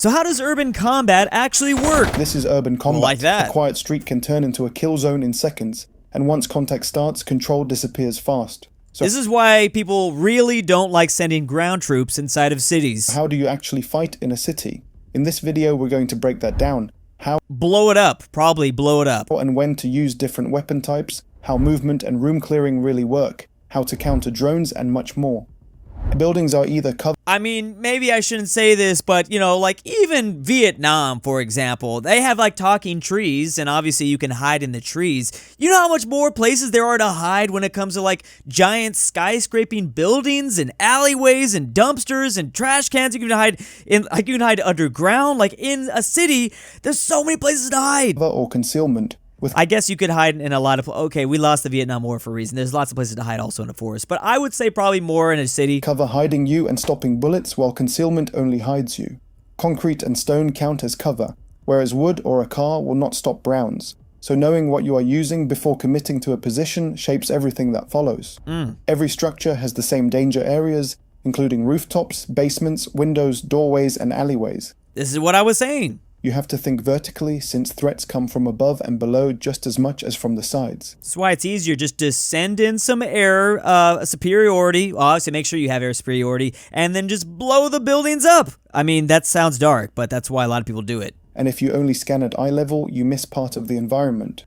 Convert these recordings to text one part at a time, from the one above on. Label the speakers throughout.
Speaker 1: So how does urban combat actually work?
Speaker 2: This is urban combat.
Speaker 1: Like that.
Speaker 2: A quiet street can turn into a kill zone in seconds, and once contact starts, control disappears fast. So
Speaker 1: this is why people really don't like sending ground troops inside of cities.
Speaker 2: how do you actually fight in a city? In this video, we're going to break that down. How
Speaker 1: Blow it up. Probably blow it up.
Speaker 2: and when to use different weapon types, how movement and room clearing really work, how to counter drones, and much more. Buildings are either covered.
Speaker 1: I mean, maybe I shouldn't say this, but, you know, like, even Vietnam, for example, they have, like, talking trees, and obviously you can hide in the trees. You know how much more places there are to hide when it comes to, like, giant skyscraping buildings and alleyways and dumpsters and trash cans you can hide in, like, you can hide underground. Like, in a city, there's so many places to hide.
Speaker 2: Or concealment.
Speaker 1: I guess you could hide in a lot of... Okay, we lost the Vietnam War for a reason. There's lots of places to hide also in a forest. But I would say probably more in a city.
Speaker 2: Cover hiding you and stopping bullets, while concealment only hides you. Concrete and stone count as cover, whereas wood or a car will not stop rounds. So knowing what you are using before committing to a position shapes everything that follows. Every structure has the same danger areas, including rooftops, basements, windows, doorways, and alleyways.
Speaker 1: This is what I was saying.
Speaker 2: You have to think vertically, since threats come from above and below just as much as from the sides.
Speaker 1: That's why it's easier just to send in some air superiority. Obviously, make sure you have air superiority, and then just blow the buildings up. I mean, that sounds dark, but that's why a lot of people do it.
Speaker 2: And if you only scan at eye level, you miss part of the environment.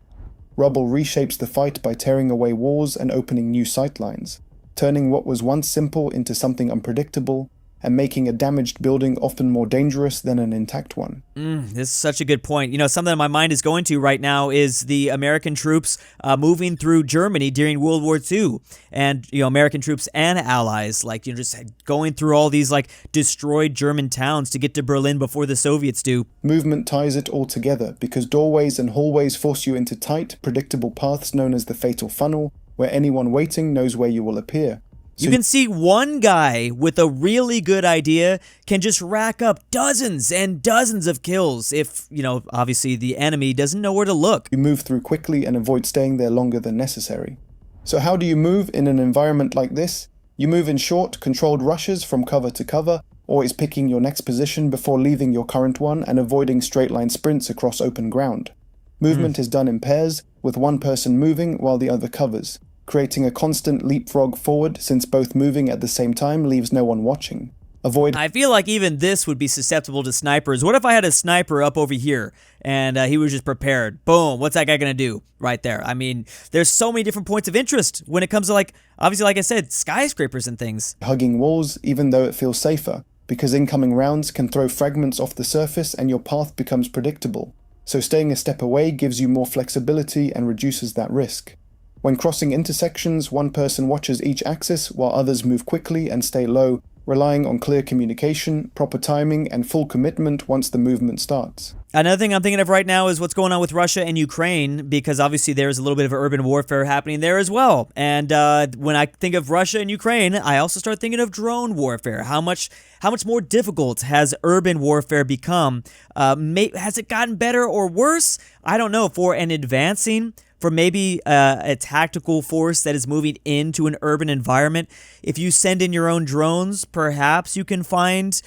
Speaker 2: Rubble reshapes the fight by tearing away walls and opening new sightlines, turning what was once simple into something unpredictable, and making a damaged building often more dangerous than an intact one.
Speaker 1: This is such a good point. You know, something my mind is going to right now is the American troops moving through Germany during World War II. And, you know, American troops and allies, like, you know, just going through all these, like, destroyed German towns to get to Berlin before the Soviets do.
Speaker 2: Movement ties it all together, because doorways and hallways force you into tight, predictable paths known as the fatal funnel, where anyone waiting knows where you will appear.
Speaker 1: You can see one guy with a really good idea can just rack up dozens and dozens of kills if, you know, obviously the enemy doesn't know where to look.
Speaker 2: You move through quickly and avoid staying there longer than necessary. So how do you move in an environment like this? You move in short, controlled rushes from cover to cover, always picking your next position before leaving your current one and avoiding straight-line sprints across open ground. Movement is done in pairs, with one person moving while the other covers, creating a constant leapfrog forward, since both moving at the same time leaves no one watching.
Speaker 1: I feel like even this would be susceptible to snipers. What if I had a sniper up over here and he was just prepared? Boom, what's that guy gonna do right there? I mean, there's so many different points of interest when it comes to, like, obviously, like I said, skyscrapers and things.
Speaker 2: Hugging walls, even though it feels safer, because incoming rounds can throw fragments off the surface and your path becomes predictable. So staying a step away gives you more flexibility and reduces that risk. When crossing intersections, one person watches each axis while others move quickly and stay low, relying on clear communication, proper timing, and full commitment once the movement starts.
Speaker 1: Another thing I'm thinking of right now is what's going on with Russia and Ukraine, because obviously there's a little bit of urban warfare happening there as well. And when I think of Russia and Ukraine, I also start thinking of drone warfare. How much more difficult has urban warfare become? Has it gotten better or worse? I don't know. For maybe a tactical force that is moving into an urban environment, if you send in your own drones, perhaps you can find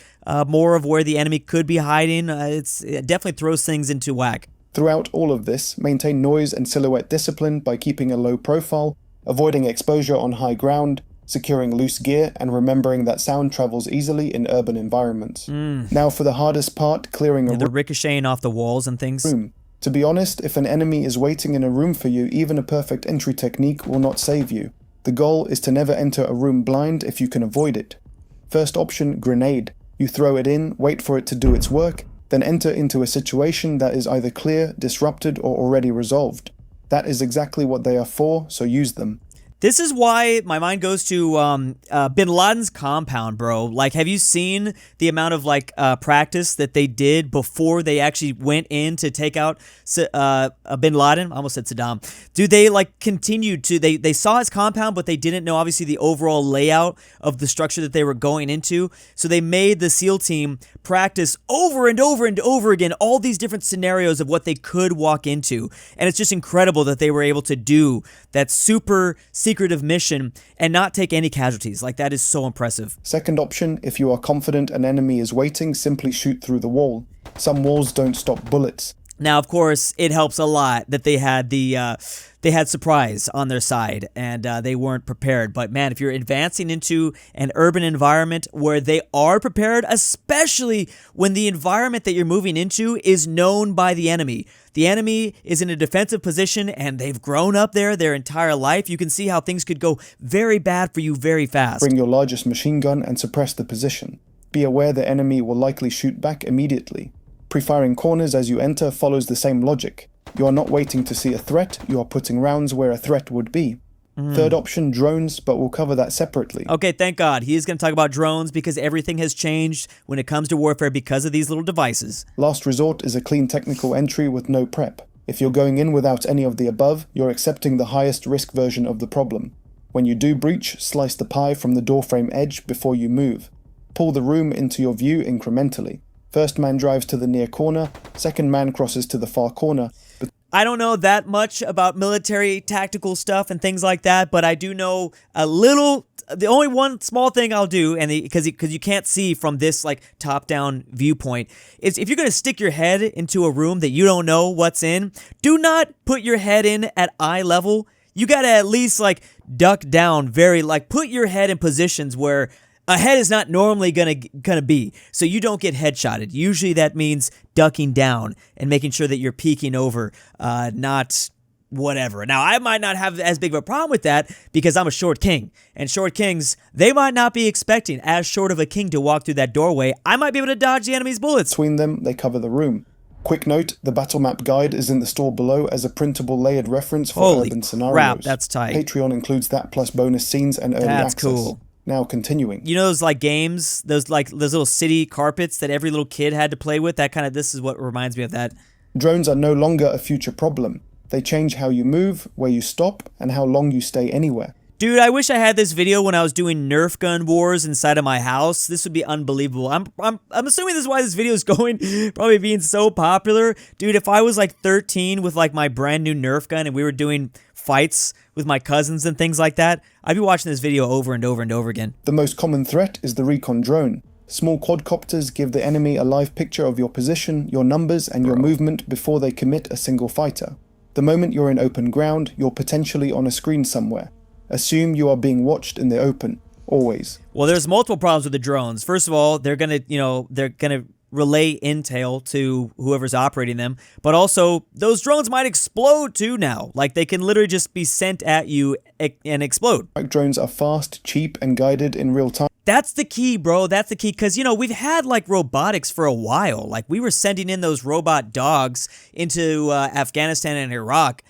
Speaker 1: more of where the enemy could be hiding. It definitely throws things into whack.
Speaker 2: Throughout all of this, maintain noise and silhouette discipline by keeping a low profile, avoiding exposure on high ground, securing loose gear, and remembering that sound travels easily in urban environments. Now for the hardest part, clearing
Speaker 1: the ricocheting off the walls and things.
Speaker 2: Room. To be honest, if an enemy is waiting in a room for you, even a perfect entry technique will not save you. The goal is to never enter a room blind if you can avoid it. First option, grenade. You throw it in, wait for it to do its work, then enter into a situation that is either clear, disrupted, or already resolved. That is exactly what they are for, so use them.
Speaker 1: This is why my mind goes to Bin Laden's compound, bro. Like, have you seen the amount of, like, practice that they did before they actually went in to take out Bin Laden? I almost said Saddam. Dude, they, like, continued to... They saw his compound, but they didn't know, obviously, the overall layout of the structure that they were going into. So they made the SEAL team practice over and over and over again all these different scenarios of what they could walk into. And it's just incredible that they were able to do that super secret secretive mission and not take any casualties. Like, that is so impressive.
Speaker 2: Second option, if you are confident an enemy is waiting, simply shoot through the wall. Some walls don't stop bullets.
Speaker 1: Now, of course, it helps a lot that they had they had surprise on their side and they weren't prepared. But man, if you're advancing into an urban environment where they are prepared, especially when the environment that you're moving into is known by the enemy is in a defensive position and they've grown up there their entire life, you can see how things could go very bad for you very fast.
Speaker 2: Bring your largest machine gun and suppress the position. Be aware the enemy will likely shoot back immediately. Pre-firing corners as you enter follows the same logic. You are not waiting to see a threat, you are putting rounds where a threat would be. Third option, drones, but we'll cover that separately.
Speaker 1: Okay, thank God. He is going to talk about drones because everything has changed when it comes to warfare because of these little devices.
Speaker 2: Last resort is a clean technical entry with no prep. If you're going in without any of the above, you're accepting the highest risk version of the problem. When you do breach, slice the pie from the doorframe edge before you move. Pull the room into your view incrementally. First man drives to the near corner, second man crosses to the far corner.
Speaker 1: I don't know that much about military tactical stuff and things like that, but I do know a little. The only one small thing I'll do, and because you can't see from this like top-down viewpoint, is if you're gonna stick your head into a room that you don't know what's in, do not put your head in at eye level. You gotta at least like duck down, put your head in positions where a head is not normally gonna be, so you don't get headshotted. Usually that means ducking down and making sure that you're peeking over, not whatever. Now, I might not have as big of a problem with that because I'm a short king, and short kings, they might not be expecting as short of a king to walk through that doorway. I might be able to dodge the enemy's bullets.
Speaker 2: Between them, they cover the room. Quick note, the battle map guide is in the store below as a printable layered reference for urban scenarios.
Speaker 1: Crap, that's tight.
Speaker 2: Patreon includes that plus bonus scenes and early access.
Speaker 1: That's cool.
Speaker 2: Now continuing.
Speaker 1: You know those like games, those little city carpets that every little kid had to play with? This is what reminds me of that.
Speaker 2: Drones are no longer a future problem. They change how you move, where you stop, and how long you stay anywhere.
Speaker 1: Dude, I wish I had this video when I was doing Nerf gun wars inside of my house. This would be unbelievable. I'm assuming this is why this video is going, probably being so popular. Dude, if I was like 13 with like my brand new Nerf gun and we were doing fights with my cousins and things like that, I'd be watching this video over and over and over again.
Speaker 2: The most common threat is the recon drone. Small quadcopters give the enemy a live picture of your position, your numbers, and your movement before they commit a single fighter. The moment you're in open ground, you're potentially on a screen somewhere. Assume you are being watched in the open, always.
Speaker 1: Well, there's multiple problems with the drones. First of all, they're gonna relay intel to whoever's operating them, but also those drones might explode too now. Like they can literally just be sent at you and explode.
Speaker 2: Drones are fast, cheap, and guided in real time.
Speaker 1: That's the key, bro. That's the key. Because, we've had like robotics for a while. Like we were sending in those robot dogs into Afghanistan and Iraq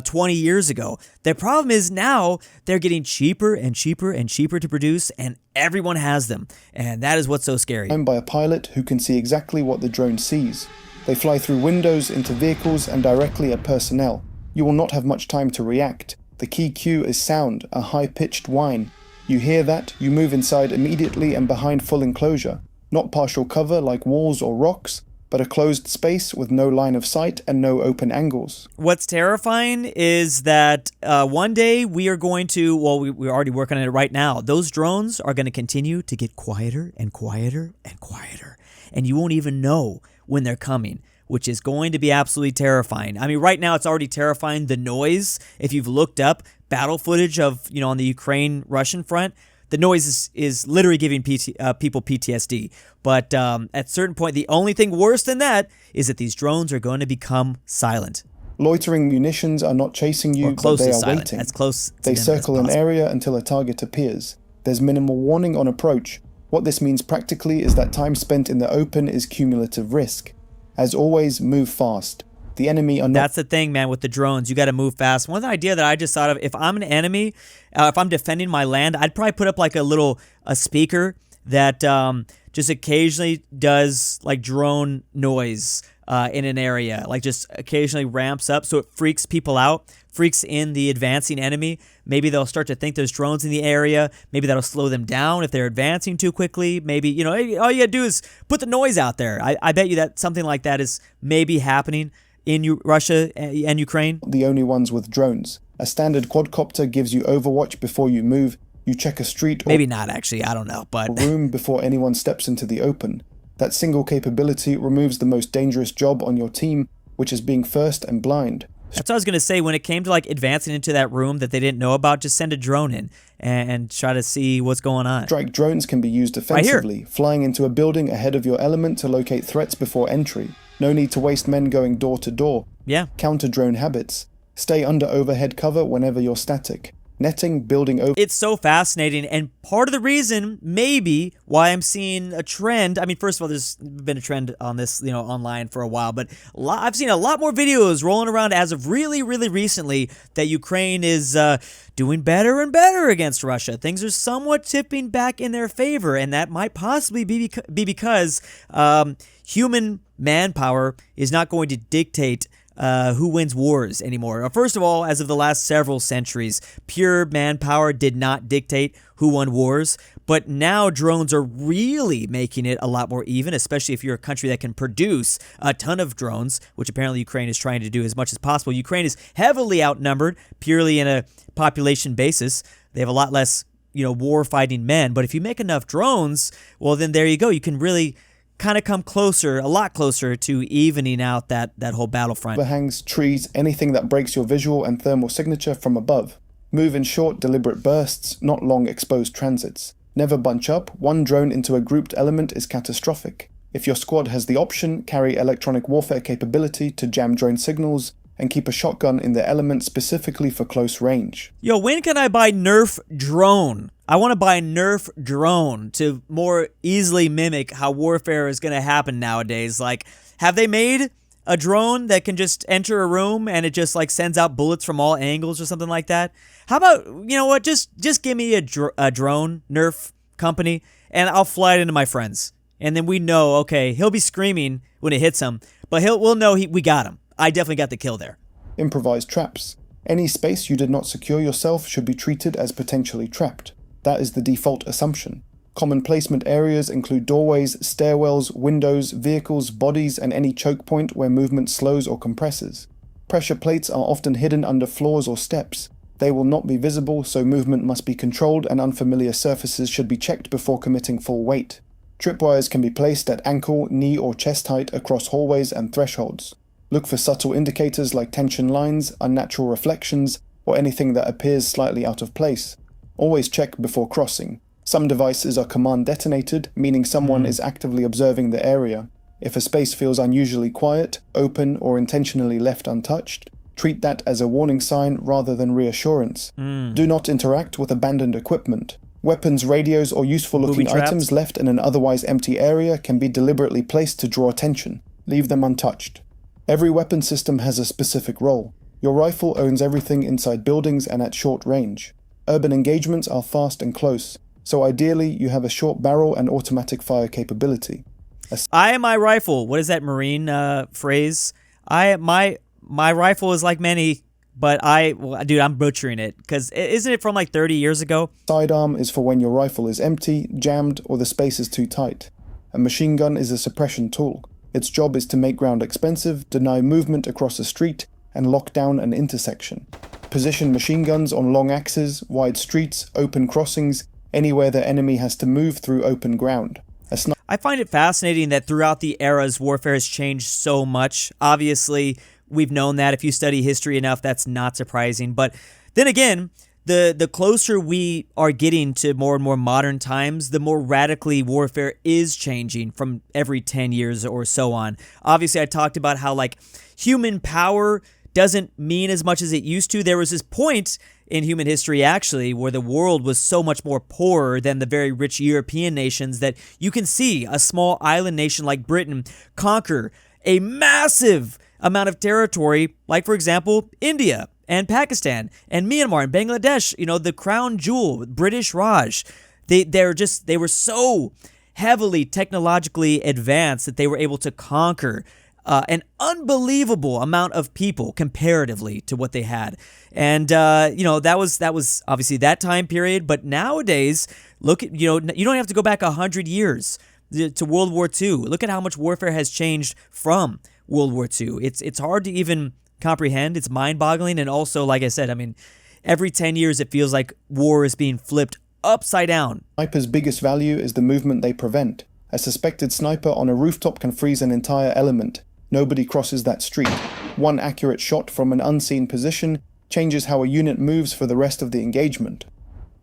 Speaker 1: 20 years ago. The problem is now they're getting cheaper and cheaper and cheaper to produce, and everyone has them. And that is what's so scary.
Speaker 2: Owned by a pilot who can see exactly what the drone sees. They fly through windows into vehicles and directly at personnel. You will not have much time to react. The key cue is sound, a high-pitched whine. You hear that, you move inside immediately and behind full enclosure. Not partial cover like walls or rocks, but a closed space with no line of sight and no open angles.
Speaker 1: What's terrifying is that one day we are going to, we're already working on it right now, those drones are going to continue to get quieter and quieter and quieter. And you won't even know when they're coming, which is going to be absolutely terrifying. I mean, right now it's already terrifying. The noise, if you've looked up battle footage of, on the Ukraine-Russian front, the noise is literally giving people PTSD. But at a certain point, the only thing worse than that is that these drones are going to become silent.
Speaker 2: Loitering munitions are not chasing you, but they are waiting.
Speaker 1: As close to
Speaker 2: they circle an area until a target appears. There's minimal warning on approach. What this means practically is that time spent in the open is cumulative risk. As always, move fast. The enemy are not...
Speaker 1: That's the thing, man, with the drones. You got to move fast. One idea that I just thought of, if I'm an enemy, if I'm defending my land, I'd probably put up like a speaker that just occasionally does like drone noise in an area, like just occasionally ramps up so it freaks people out, freaks in the advancing enemy. Maybe they'll start to think there's drones in the area. Maybe that'll slow them down if they're advancing too quickly. Maybe, all you got to do is put the noise out there. I bet you that something like that is maybe happening in Russia and Ukraine.
Speaker 2: The only ones with drones. A standard quadcopter gives you overwatch before you move. You check a street or
Speaker 1: Maybe not, actually. I don't know, but
Speaker 2: room before anyone steps into the open. That single capability removes the most dangerous job on your team, which is being first and blind.
Speaker 1: that's what I was going to say. When it came to like advancing into that room that they didn't know about, just send a drone in and try to see what's going on.
Speaker 2: Strike drones can be used offensively, flying into a building ahead of your element to locate threats before entry. No need to waste men going door to door.
Speaker 1: Yeah.
Speaker 2: Counter drone habits. Stay under overhead cover whenever you're static. Netting, building over.
Speaker 1: It's so fascinating, and part of the reason, maybe, why I'm seeing a trend. I mean, first of all, there's been a trend on this, online for a while, but I've seen a lot more videos rolling around as of really, really recently that Ukraine is doing better and better against Russia. Things are somewhat tipping back in their favor, and that might possibly be because human manpower is not going to dictate who wins wars anymore. First of all, as of the last several centuries, pure manpower did not dictate who won wars, but now drones are really making it a lot more even, especially if you're a country that can produce a ton of drones, which apparently Ukraine is trying to do as much as possible. Ukraine is heavily outnumbered purely in a population basis. They have a lot less, war-fighting men, but if you make enough drones, well, then there you go. You can really kind of come closer, a lot closer to evening out that whole battlefront.
Speaker 2: Overhangs, trees, anything that breaks your visual and thermal signature from above. Move in short, deliberate bursts, not long exposed transits. Never bunch up. One drone into a grouped element is catastrophic. If your squad has the option, carry electronic warfare capability to jam drone signals, and keep a shotgun in the element specifically for close range.
Speaker 1: Yo, when can I buy Nerf drone? I want to buy a Nerf drone to more easily mimic how warfare is going to happen nowadays. Like, have they made a drone that can just enter a room and it just like sends out bullets from all angles or something like that? How about, just give me a drone, Nerf company, and I'll fly it into my friends. And then we know, okay, he'll be screaming when it hits him, but we'll know we got him. I definitely got the kill there.
Speaker 2: Improvised traps. Any space you did not secure yourself should be treated as potentially trapped. That is the default assumption. Common placement areas include doorways, stairwells, windows, vehicles, bodies, and any choke point where movement slows or compresses. Pressure plates are often hidden under floors or steps. They will not be visible, so movement must be controlled and unfamiliar surfaces should be checked before committing full weight. Tripwires can be placed at ankle, knee, or chest height across hallways and thresholds. Look for subtle indicators like tension lines, unnatural reflections, or anything that appears slightly out of place. Always check before crossing. Some devices are command detonated, meaning someone is actively observing the area. If a space feels unusually quiet, open, or intentionally left untouched, treat that as a warning sign rather than reassurance. Do not interact with abandoned equipment. Weapons, radios, or useful-looking items left in an otherwise empty area can be deliberately placed to draw attention. Leave them untouched. Every weapon system has a specific role. Your rifle owns everything inside buildings and at short range. Urban engagements are fast and close, so ideally you have a short barrel and automatic fire capability.
Speaker 1: I am my rifle. What is that Marine phrase? My rifle is like many, but dude, I'm butchering it, because isn't it from like 30 years ago?
Speaker 2: Sidearm is for when your rifle is empty, jammed, or the space is too tight. A machine gun is a suppression tool. Its job is to make ground expensive, deny movement across a street, and lock down an intersection. Position machine guns on long axes, wide streets, open crossings, anywhere the enemy has to move through open ground.
Speaker 1: I find it fascinating that throughout the eras, warfare has changed so much. Obviously, we've known that. If you study history enough, that's not surprising. But then again, the closer we are getting to more and more modern times, the more radically warfare is changing from every 10 years or so on. Obviously, I talked about how like human power doesn't mean as much as it used to. There was this point in human history, actually, where the world was so much more poorer than the very rich European nations that you can see a small island nation like Britain conquer a massive amount of territory, like, for example, India and Pakistan and Myanmar and Bangladesh, the crown jewel, British Raj. They were so heavily technologically advanced that they were able to conquer an unbelievable amount of people comparatively to what they had. And, that was obviously that time period. But nowadays, look at, you don't have to go back 100 years to World War II. Look at how much warfare has changed from World War II. It's hard to even comprehend. It's mind-boggling, and also, like I said, I mean, every 10 years it feels like war is being flipped upside down.
Speaker 2: Snipers' biggest value is the movement they prevent. A suspected sniper on a rooftop can freeze an entire element. Nobody crosses that street. One accurate shot from an unseen position changes how a unit moves for the rest of the engagement.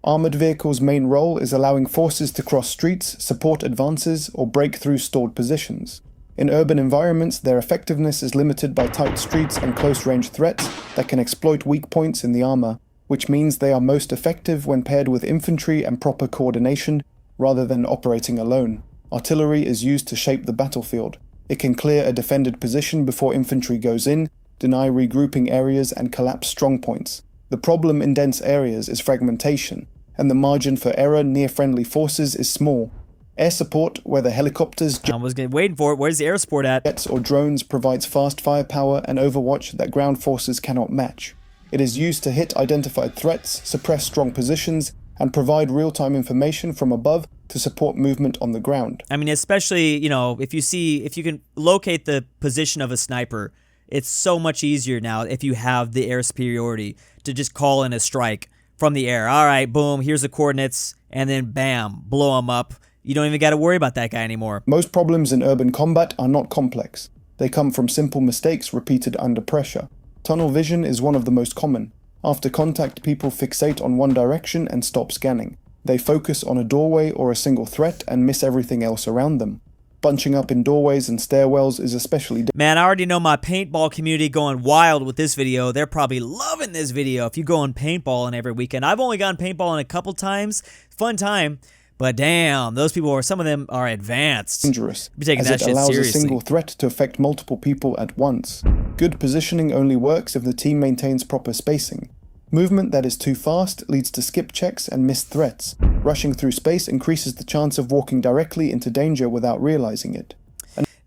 Speaker 2: Armored vehicles' main role is allowing forces to cross streets, support advances, or break through stored positions. In urban environments, their effectiveness is limited by tight streets and close-range threats that can exploit weak points in the armor, which means they are most effective when paired with infantry and proper coordination, rather than operating alone. Artillery is used to shape the battlefield. It can clear a defended position before infantry goes in, deny regrouping areas, and collapse strongpoints. The problem in dense areas is fragmentation, and the margin for error near friendly forces is small. Air support, whether helicopters,
Speaker 1: I was waiting for it. Where's the air support at?
Speaker 2: jets, or drones, provides fast firepower and overwatch that ground forces cannot match. It is used to hit identified threats, suppress strong positions, and provide real-time information from above to support movement on the ground.
Speaker 1: I mean, especially, you know, if you can locate the position of a sniper, it's so much easier now if you have the air superiority to just call in a strike from the air. All right, boom, here's the coordinates, and then bam, blow them up. You don't even got to worry about that guy anymore.
Speaker 2: Most problems in urban combat are not complex. They come from simple mistakes repeated under pressure. Tunnel vision is one of the most common. After contact, people fixate on one direction and stop scanning. They focus on a doorway or a single threat and miss everything else around them. Bunching up in doorways and stairwells is especially
Speaker 1: Man, I already know my paintball community going wild with this video. They're probably loving this video. If you go on paintballing every weekend, I've only gone paintballing a couple times. Fun time. But damn, those people some of them are advanced.
Speaker 2: dangerous,
Speaker 1: Be taking
Speaker 2: as
Speaker 1: that
Speaker 2: it
Speaker 1: shit
Speaker 2: allows
Speaker 1: seriously.
Speaker 2: a single threat to affect multiple people at once. Good positioning only works if the team maintains proper spacing. Movement that is too fast leads to skip checks and missed threats. Rushing through space increases the chance of walking directly into danger without realizing it.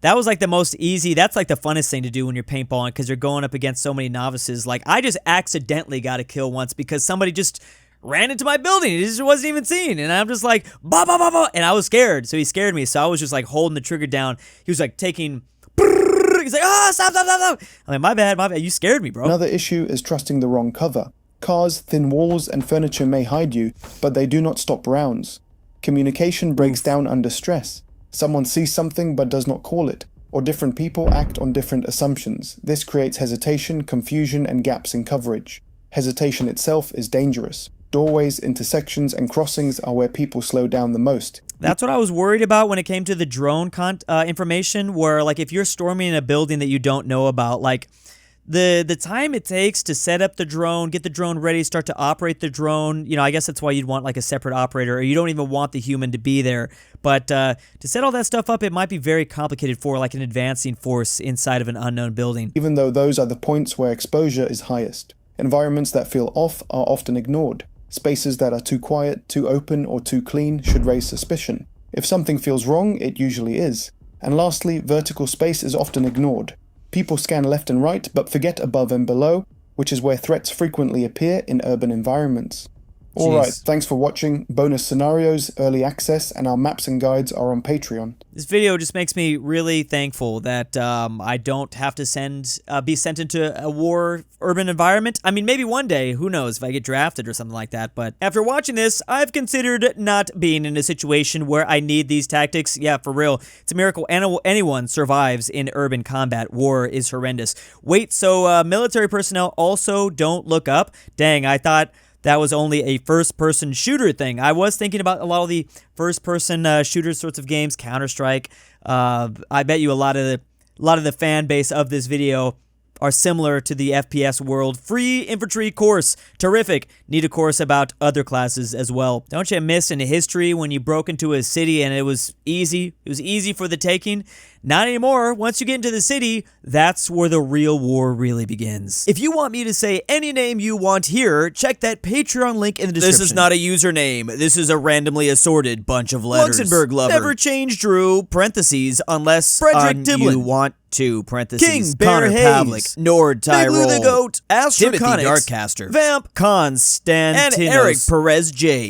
Speaker 1: That was like the most easy, that's like the funnest thing to do when you're paintballing because you're going up against so many novices. Like, I just accidentally got a kill once because somebody just ran into my building. It just wasn't even seen. And I'm just like, bah, bah, bah, bah. And I was scared. So he scared me. So I was just like holding the trigger down. He was like taking, he's like, ah, stop. I'm like, my bad. You scared me, bro.
Speaker 2: Another issue is trusting the wrong cover. Cars, thin walls, and furniture may hide you, but they do not stop rounds. Communication breaks down under stress. Someone sees something but does not call it, or different people act on different assumptions. This creates hesitation, confusion, and gaps in coverage. Hesitation itself is dangerous. Doorways, intersections, and crossings are where people slow down the most.
Speaker 1: That's what I was worried about when it came to the drone information, where like if you're storming a building that you don't know about, like the time it takes to set up the drone, get the drone ready, start to operate the drone, you know, I guess that's why you'd want like a separate operator, or you don't even want the human to be there. But to set all that stuff up, it might be very complicated for like an advancing force inside of an unknown building.
Speaker 2: Even though those are the points where exposure is highest. Environments that feel off are often ignored. Spaces that are too quiet, too open, or too clean should raise suspicion. If something feels wrong, it usually is. And lastly, vertical space is often ignored. People scan left and right, but forget above and below, which is where threats frequently appear in urban environments. Alright, thanks for watching. Bonus scenarios, early access, and our maps and guides are on Patreon.
Speaker 1: This video just makes me really thankful that I don't have to be sent into a war urban environment. I mean, maybe one day, who knows, if I get drafted or something like that. But after watching this, I've considered not being in a situation where I need these tactics. Yeah, for real. It's a miracle anyone survives in urban combat. War is horrendous. Wait, so military personnel also don't look up? Dang, I thought that was only a first-person shooter thing. I was thinking about a lot of the first-person shooter sorts of games, Counter-Strike. I bet you a lot of the fan base of this video are similar to the FPS world. Free infantry course, terrific. Need a course about other classes as well. Don't you miss in history when you broke into a city and it was easy? It was easy for the taking. Not anymore. Once you get into the city, that's where the real war really begins. If you want me to say any name you want here, check that Patreon link in the description. This is not a username. This is a randomly assorted bunch of letters. LuxembourgLover. Never change Drew, parentheses, unless
Speaker 3: Fredrik Tibblin.
Speaker 1: you want to, parentheses. Connor
Speaker 3: KingBearHaze.
Speaker 1: Pavlik, NordTyrol,
Speaker 3: Big Lou the Goat,
Speaker 1: Astrakonix,
Speaker 3: Darkcaster,
Speaker 1: Vamp, Konstantinos,
Speaker 3: and Eric
Speaker 1: Pérez J.